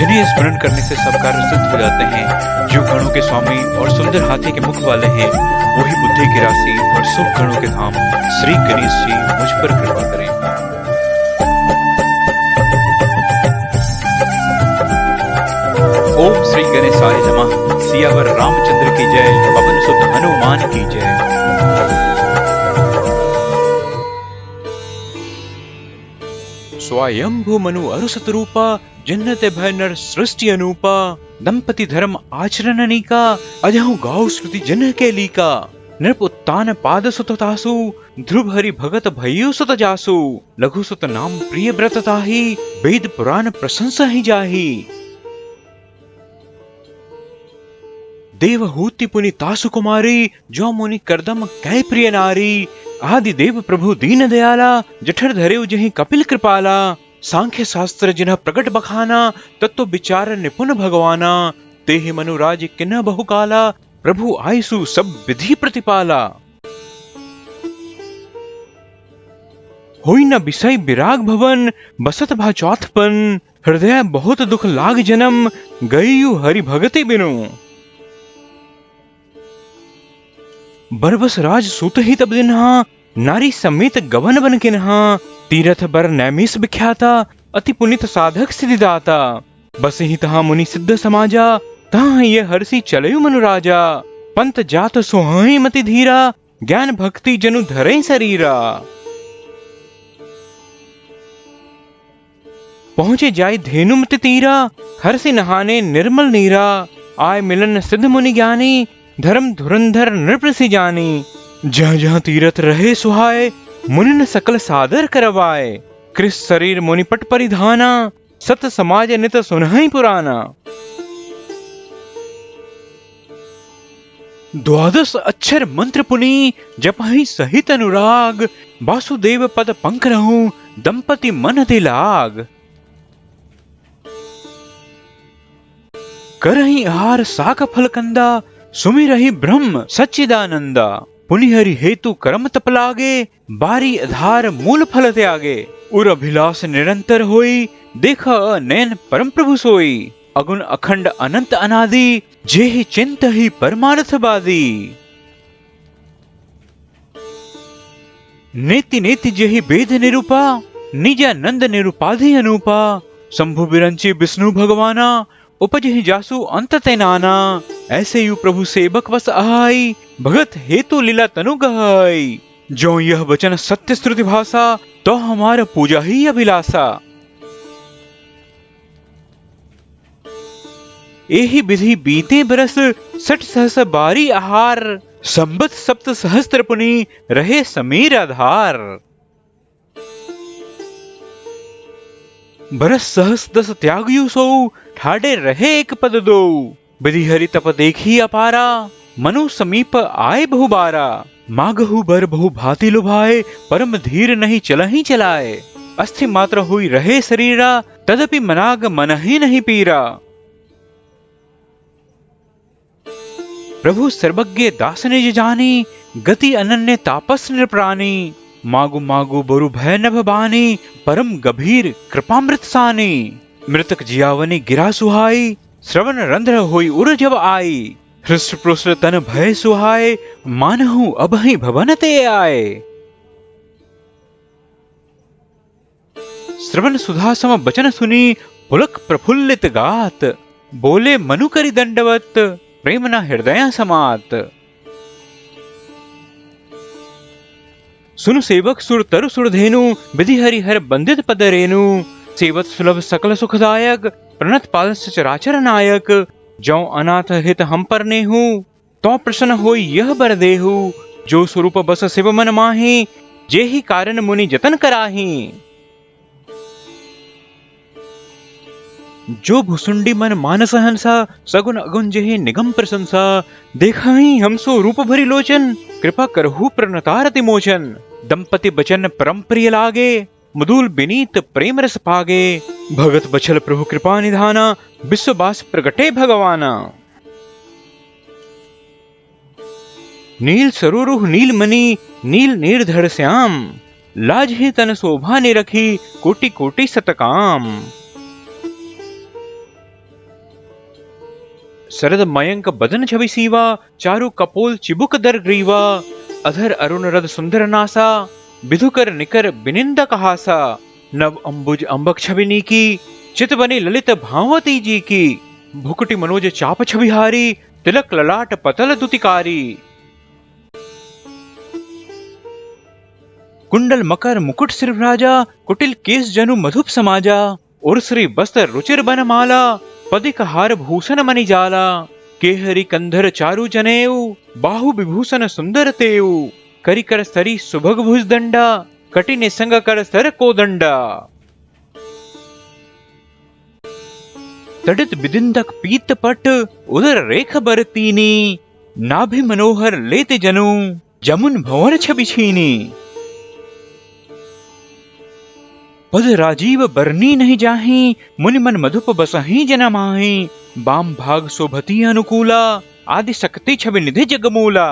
जिन्हें स्मरण करने से सब कार्य सिद्ध हो जाते हैं। जो गणों के स्वामी और सुंदर हाथी के मुख वाले हैं, वही बुद्धि की राशि और सुख गणों के धाम श्री गणेश जी मुझ पर कृपा करें। ओम श्री गणेशाय नमः। सियावर रामचंद्र की जय, पवन सुत हनुमान की जय। स्वयंभू मनु अरुसत रूपा, जन्नते भय नर सृष्टि अनूपा। दंपति धर्म आचरण अनीका, अजहु गाओ श्रुति जन के लीका। नृप उत्तान पाद सुत तासु, ध्रुव हरि भगत भयु सुत जासु। लघु सुत नाम प्रिय व्रत ताहि, वेद पुराण प्रशंसा ही जाहि। देवहूति पुनि तासु कुमारी, जो मुनि करदम कै प्रिय नारी। आदि देव प्रभु दीन दयाला, जठर धरे जहि कपिल कृपाला। सांख्य शास्त्र जिन्ह प्रकट बखाना, तत्व विचार निपुण भगवाना। तेहि मनुराज किन्ह बहुकाला, प्रभु आयसु सब विधि प्रतिपाला। होई न बिसई विराग भवन, बसत भा चौथपन। हृदय बहुत दुख लाग जन्म, गयु हरि भगति बिनु। बरबस राज सूत ही तब दिन्हा, नारी समेत गवन बन किन्हा। तीरथ बर नैमिष विख्याता, अति पुनित साधक सिद्धिदाता। बस ही तहा मुनि सिद्ध समाजा, तहा ये हर्षि चलयु मनुराजा। पंत जात सोहई मति धीरा, ज्ञान भक्ति जनु धरे शरीरा। पहुंचे जाय धेनु मति तीरा, हर्षि नहाने निर्मल नीरा। आय मिलन सिद्ध मुनि ज्ञानी, धर्म धुरंधर नृपृषि जानी। जहाँ जहाँ तीरथ रहे सुहाय, मुनिन सकल सादर करवाए। कृष शरीर मुनिपट परिधाना, सत समाज नित सुनहि पुराना। द्वादश अक्षर मंत्र पुनि, जपहि सहित अनुराग। वासुदेव पद पंक रहूं, दंपति मन ते लाग। करहि आहार साक फल कंदा, सुमिरहि ब्रह्म सच्चिदानंदा। पुनि हरि हेतु कर्म तप लागे, बारी आधार मूल फल त्यागे। उर अभिलाष निरंतर होई, देखा नैन परम प्रभु सोई। अगुण अखंड अनंत अनादि, जेहि चिंत ही परमार्थ बादी। नेति नेति जेहि वेद निरूपा, निजानंद निरूपाधि अनुपा। शंभु बिरंची विष्णु भगवाना, उपजहि जासु अंत ते नाना। ऐसे यू प्रभु सेवक वस आहाई, भगत हेतु लीला तनु गहाई। जो यह वचन सत्य श्रुति भाषा, तो हमारा पूजा ही अभिलाषा। एहि विधि बीते बरस, 60 सहस बारी आहार। संबत सप्त सहस्त्र पुनि, रहे समीर आधार। बरस सहस 10 त्यागयु सो, ठाडे रहे एक पद दो। विधि हरि तप देखी अपारा, मनु समीप आए बहुबारा। मागहु बर बहु भांति लुभाए, परम धीर नहीं चलहि चलाए। अस्थि मात्र हुई रहे शरीरा, तदपि मनाग मन ही नहीं पीरा। प्रभु सर्वज्ञ दास निज जानी, गति अनन्य तापस नृप्राणी। मागु मागु बरु भय नभ बानी, परम गंभीर कृपामृत सानी। मृतक जियावनी गिरा सुहाई, श्रवण रंध्र होई उर जब आई। हृष्ट पुष्ट तन भय सुहाए, मानहु अब ही भवन ते आए। श्रवण सुधा सम बचन सुनी, पुलक प्रफुल्लित गात। बोले मनु करि दंडवत, प्रेम न हृदय समात। सुन सेवक सुर तरु सुर धेनु, विधि हरि हर बंदित पद रेनु। सेवत सुलभ सकल सुखदायक, प्रणत पाल सचराचर नायक। जो अनाथ हित हम पर नेहु, तो प्रसन्न होई यह बर देहु। जो स्वरूप बस शिव मन माहि, जेहि कारण मुनि जतन कराहि। जो भुसुंडी मन मानस हंसा, सगुन अगुन जेहि निगम प्रशंसा। देखहि हम सो रूप भरी लोचन, कृपा करहु प्रणतारति मोचन। दंपति बचन परम प्रिय लागे, मधुल विनीत प्रेम रस पागे। भगत बछल प्रभु कृपा निधाना, विश्ववास प्रगटे भगवाना। नील सरोरुह नील मणि, नील निर्धर श्याम। लाज ही तन शोभा ने रखी, कोटि कोटि सतकाम। शरद मयंक बदन छवि सीवा, चारु कपोल चिबुक दर ग्रीवा, अधर अरुण रद सुंदर नासा, बिधुकर निकर बिनिंद कहासा, नव अंबुज अंबक छवि की, चित बनी ललित भावती जी की, भुकुटी मनोज चाप छविहारी, तिलक ललाट पतल दुतिकारी। कुंडल मकर मुकुट सिरराजा, कुटिल केस जनु मधुप समाजा, उर्श्री वस्त्र रुचिर बनमाला, पदिक हार भूषण मणि जाला, केहरी कंधर चारु जनेऊ, बाहु विभूषण सुंदर तेऊ, करिकर सरी सुभग भुज दंडा, कटिने संग कर सर को दंडा। तड़ित बिदिंदक पीत पट, उदर रेख बरतीनी, नाभि मनोहर लेते जनु, जमुन भंवर छवि छीनी। पद राजीव बरनी नहीं जाही, मुनि मन मधुप बसही जना माही, बाम भाग शोभती अनुकूला, आदि शक्ति छवि निधि जगमूला,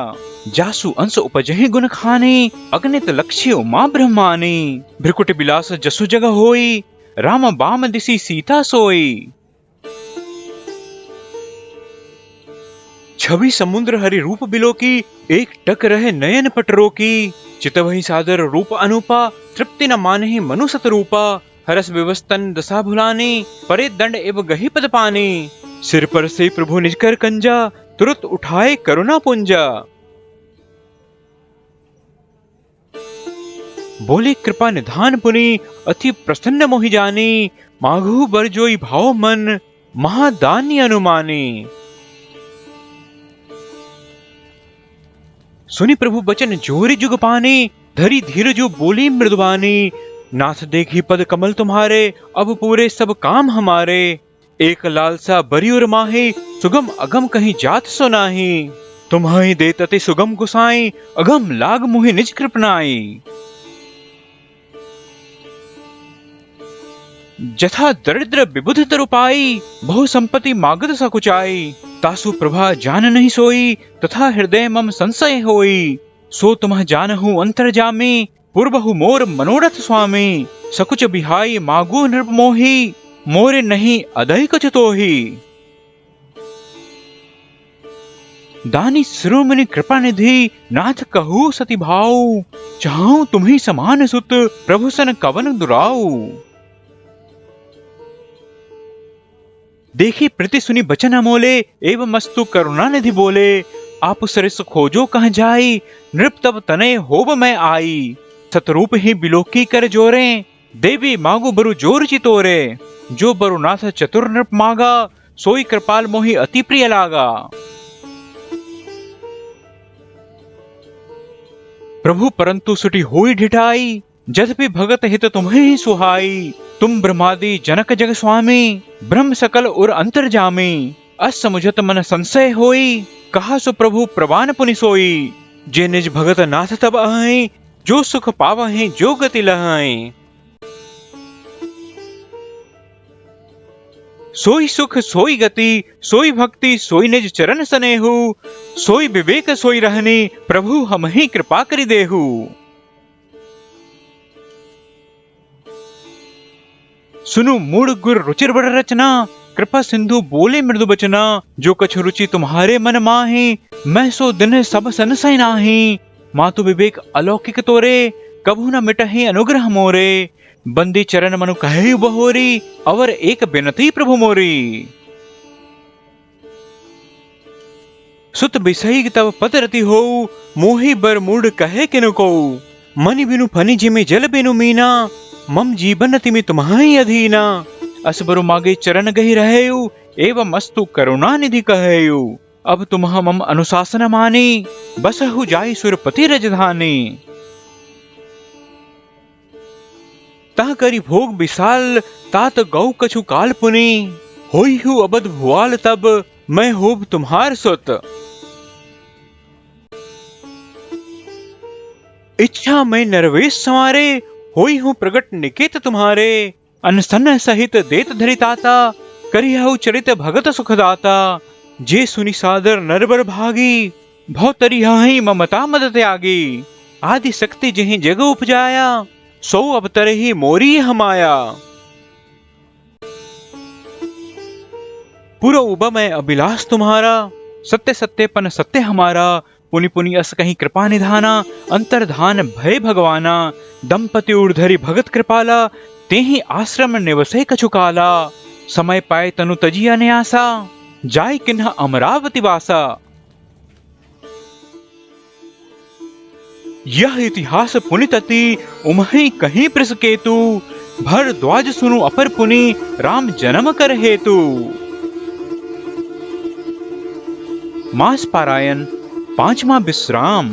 जासु अंश उपजहि गुण खाने, अगणित लक्ष्य उमा ब्रह्मानी, भ्रिकुट बिलास जसु जग होई, राम बाम दिसी सीता सोई। छवि समुद्र हरि रूप बिलो की, एक टक रहे नयन पटरो की, चितवहि सादर रूप अनुपा, तृप्ति न मानहि मनु सतरूपा, हरस विवस्तन दशा भुलानी, परे दंड एव गहि पद पानी, सिर पर से प्रभु निज कर कंजा, तुरत उठाए करुणा पुंजा। बोले कृपा निधान पुनि, अति प्रसन्न मोहि जानी, माघु बर जोई भाव मन, महादानी अनुमानी। सुनि प्रभु बचन जोरी जुग पानी, धरी धीर जो बोली मृदुबानी, नाथ देखी पद कमल तुम्हारे, अब पूरे सब काम हमारे, एक लालसा बरी और माही, सुगम अगम कहीं जात सुनाही, तुम्हारी दे तति सुगम गुसाई, अगम लाग मुहि निज कृपनाई। जथा दरिद्र विबुध तरुपाई, बहु संपत्ति मागध सकुचाई, तासु प्रभा जान नहीं सोई, तथा हृदय मम संशय होई, सो तुम्ह जानहु अंतर्जामी, पूर्वहु मोर मनोरथ स्वामी, सकुच बिहाई मागु नृपमोही, मोरे नहीं अदय कछ तोही। दानी शिरोमणि कृपा निधि, नाथ कहू सति भाऊ, चाहूं तुम्ही समान सुत, प्रभु सन कवन दुराऊ। देखी प्रति सुनी बचन अमोले, एवं मस्तु करुणा निधि बोले, आप सरिस खोजो कह जाई, नृप तब तने होब मैं आई, सतरूप ही बिलोकी कर जोरे, देवी मागु बरु जोर चितोरे, जो बरु नाथ चतुर नृप मागा, सोई कृपाल मोहि अति प्रिय लागा। प्रभु परंतु सुटी होई ढिठाई, जदपि भगत हित तुम्हें ही सुहाई, तुम ब्रह्मादि जनक जग स्वामी, ब्रह्म सकल और अंतर्जामी, अस समुझत मन संशय होई, कहा सो प्रभु प्रवान पुनि सोई, जे निज भगत नाथ तब आए, जो सुख पावहि जो गति लहाए। सोई सुख सोई गति, सोई भक्ति सोई निज चरण सनेहु, सोई विवेक सोई रहनी, प्रभु हम ही कृपा करि देहु। सुनु मूढ़ गुर रुचिर बड़ रचना, कृपा सिंधु बोले मृदु बचना, जो कछु रुचि तुम्हारे मन माही, मैं सो दिन सब संशय नाही, मातु विवेक अलौकिक तोरे, कभू न मिटहि अनुग्रह मोरे, बंदी चरण मनु कहे बहोरी, अवर एक बिनती प्रभु मोरी। सुत बिसही तब पत रति हो, मोहि बर मूढ़ कहे किनु को, मनि बिनु फनि जिमि जल बिनु मीना, मम जीवन तिमि तुम्हारी अधीना, असबरु मागे चरण गहि रहेउ, एवं मस्तु करुणा निधि कहेउ, अब तुम्ह मम अनुशासन मानी, बसहु जाई सुरपति रजधानी। ता करी भोग विशाल, तात गौ कछु काल पुनि, होई हूँ अबद भुआल तब, मैं होब तुम्हार सुत। इच्छा में नरवेश संवारे, होई हूँ प्रगट निकेत तुम्हारे, अनसन सहित देत धरिताता, करिहु चरित भगत सुखदाता, जे सुनि सादर नरबर भागी, भव तरिहाहि ममता मद त्यागी, आदि शक्ति जहि जग उपजाया, सो अवतर ही मोरी हमाया। पुरो उबमय अभिलाष तुम्हारा, सत्य सत्यपन सत्य हमारा, पुनि पुनि अस कहीं कृपा निधाना, अंतर्धान भय भगवाना, दंपति ऊर्धरि भगत कृपाला, तेहि आश्रम निवसै कछुकाला, समय पाए तनु तजी अन्यासा, जाय किन्ह अमरावती वासा। यह इतिहास पुनितति उमहि कहीं प्रस केतु, भरद्वाज सुनु अपर पुनि राम जन्म कर हेतु। मास पारायण 5वां विश्राम।